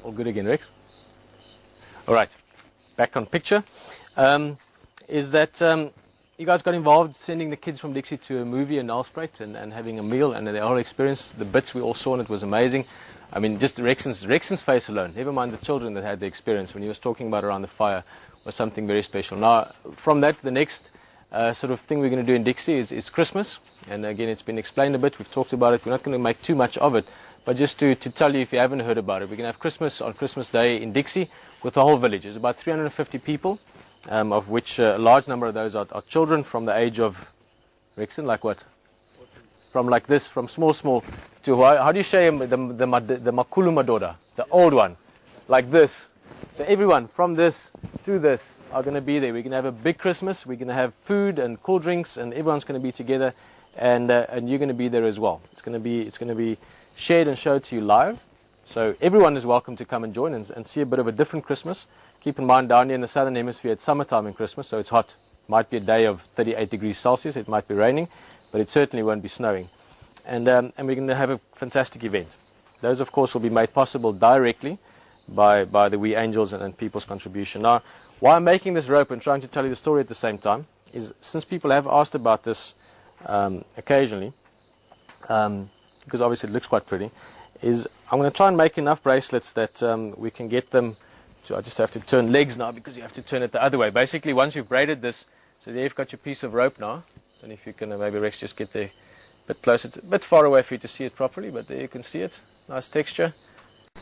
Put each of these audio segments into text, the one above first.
All good again, Rex? All right, back on picture. Is that you guys got involved sending the kids from Dixie to a movie in Nelspruit and having a meal, and the whole experience, the bits we all saw, and it was amazing. I mean, just Rexon's face alone, never mind the children that had the experience when he was talking about around the fire, was something very special. Now, from that, the next sort of thing we're going to do in Dixie is Christmas. And again, it's been explained a bit. We've talked about it. We're not going to make too much of it. But just to tell you, if you haven't heard about it, we're going to have Christmas on Christmas Day in Dixie with the whole village. There's about 350 people, of which a large number of those are children from the age of, Rexon, like what? From like this, from small to, how do you say the Makulu Madoda, the old one, like this. So everyone from this to this are going to be there. We're going to have a big Christmas. We're going to have food and cool drinks, and everyone's going to be together, and you're going to be there as well. It's going to be shared and showed to you live. So everyone is welcome to come and join and see a bit of a different Christmas. Keep in mind, down here in the southern hemisphere, it's summertime in Christmas, so it's hot. Might be a day of 38 degrees Celsius. It might be raining, but it certainly won't be snowing. And we're going to have a fantastic event. Those, of course, will be made possible directly by the wee angels and people's contribution. Now, why I'm making this rope and trying to tell you the story at the same time is, since people have asked about this occasionally, because obviously it looks quite pretty, is I'm going to try and make enough bracelets that we can get them to, I just have to turn legs now because you have to turn it the other way. Basically, once you've braided this, so there you've got your piece of rope now. And if you can, maybe Rex, just get there a bit closer. It's a bit far away for you to see it properly, but there you can see it. Nice texture.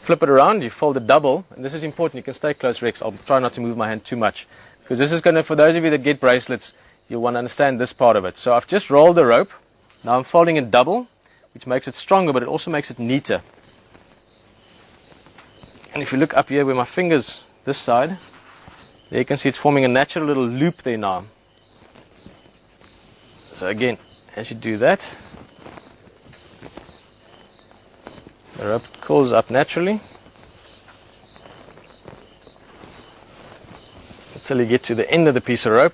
Flip it around, you fold it double, and this is important. You can stay close, Rex. I'll try not to move my hand too much, because this is going to, for those of you that get bracelets, you'll want to understand this part of it. So I've just rolled the rope. Now I'm folding it double, which makes it stronger, but it also makes it neater. And if you look up here where my fingers, this side, there you can see it's forming a natural little loop there now. So again, as you do that, the rope curls up naturally until you get to the end of the piece of rope.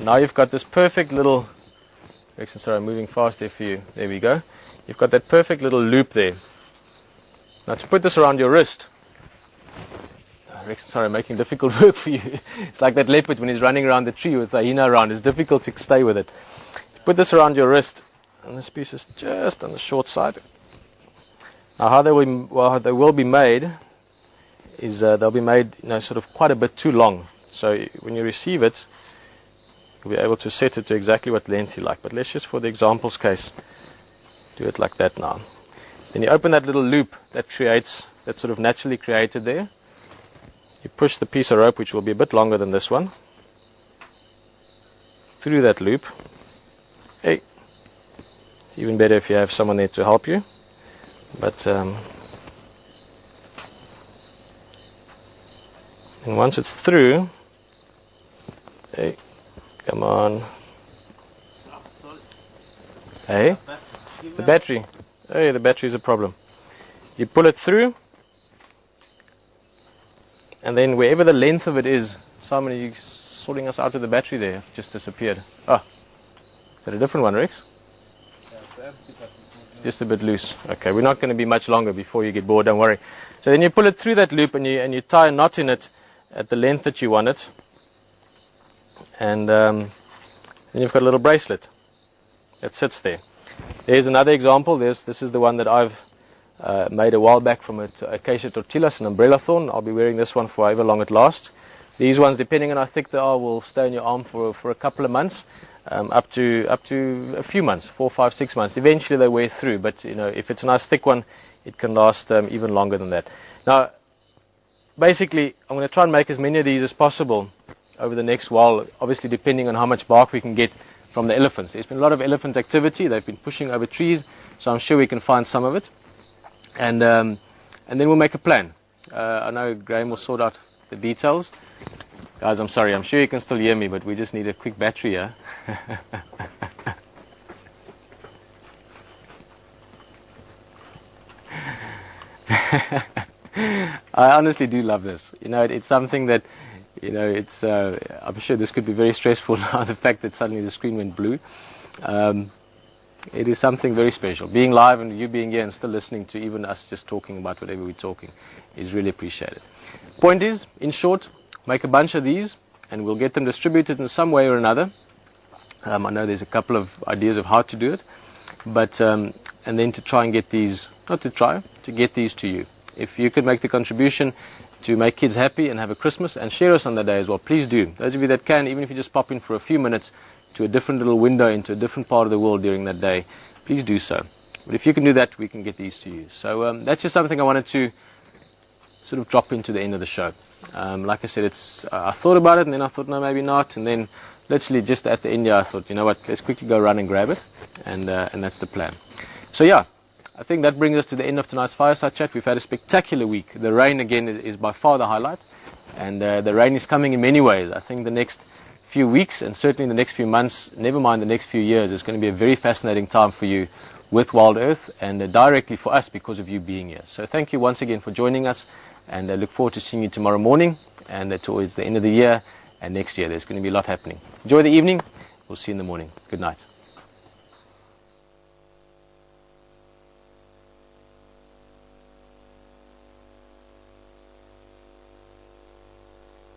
Now you've got this perfect little, sorry, I'm moving fast there for you. There we go. You've got that perfect little loop there. Now to put this around your wrist, sorry, I'm making difficult work for you. It's like that leopard when he's running around the tree with the hyena around. It's difficult to stay with it. Put this around your wrist, and this piece is just on the short side. Now how they will be made is they'll be made, sort of quite a bit too long. So when you receive it, you'll be able to set it to exactly what length you like. But let's just, for the example's case, do it like that now. Then you open that little loop that sort of naturally created there. You push the piece of rope, which will be a bit longer than this one, through that loop. Hey, it's even better if you have someone there to help you. But and once it's through, hey, come on. Hey, the battery. Hey, the battery is a problem. You pull it through, and then wherever the length of it is, Simon, are you sorting us out with the battery there? It just disappeared. Oh, is that a different one, Rex? Just a bit loose. Okay, we're not going to be much longer before you get bored, don't worry. So then you pull it through that loop and you tie a knot in it at the length that you want it. And then you've got a little bracelet that sits there. There's another example. This is the one that I've made a while back from acacia tortillas, an umbrella thorn. I'll be wearing this one for however long it lasts. These ones, depending on how thick they are, will stay on your arm for a couple of months. Up to a few months, 4, 5, 6 months. Eventually they wear through, but if it's a nice thick one, it can last even longer than that. Now, basically, I'm going to try and make as many of these as possible over the next while, obviously depending on how much bark we can get from the elephants. There's been a lot of elephant activity. They've been pushing over trees, so I'm sure we can find some of it. And then we'll make a plan. I know Graham will sort out the details. Guys, I'm sorry, I'm sure you can still hear me, but we just need a quick battery here. I honestly do love this. It's something that, it's. I'm sure this could be very stressful now, the fact that suddenly the screen went blue. It is something very special. Being live and you being here and still listening to even us just talking about whatever we're talking is really appreciated. Point is, in short, make a bunch of these and we'll get them distributed in some way or another. I know there's a couple of ideas of how to do it, but and then to try and get these, not to try, to get these to you. If you could make the contribution to make kids happy and have a Christmas and share us on that day as well, please do. Those of you that can, even if you just pop in for a few minutes to a different little window into a different part of the world during that day, please do so. But if you can do that, we can get these to you. So that's just something I wanted to sort of drop into the end of the show. Like I said, I thought about it and then I thought, no, maybe not. And then literally just at the end, I thought, you know what, let's quickly go run and grab it. And that's the plan. So yeah, I think that brings us to the end of tonight's Fireside Chat. We've had a spectacular week. The rain, again, is by far the highlight. And the rain is coming in many ways. I think the next few weeks and certainly the next few months, never mind the next few years, it's going to be a very fascinating time for you with Wild Earth and directly for us because of you being here. So thank you once again for joining us, and I look forward to seeing you tomorrow morning and towards the end of the year and next year. There's going to be a lot happening. Enjoy the evening. We'll see you in the morning. Good night.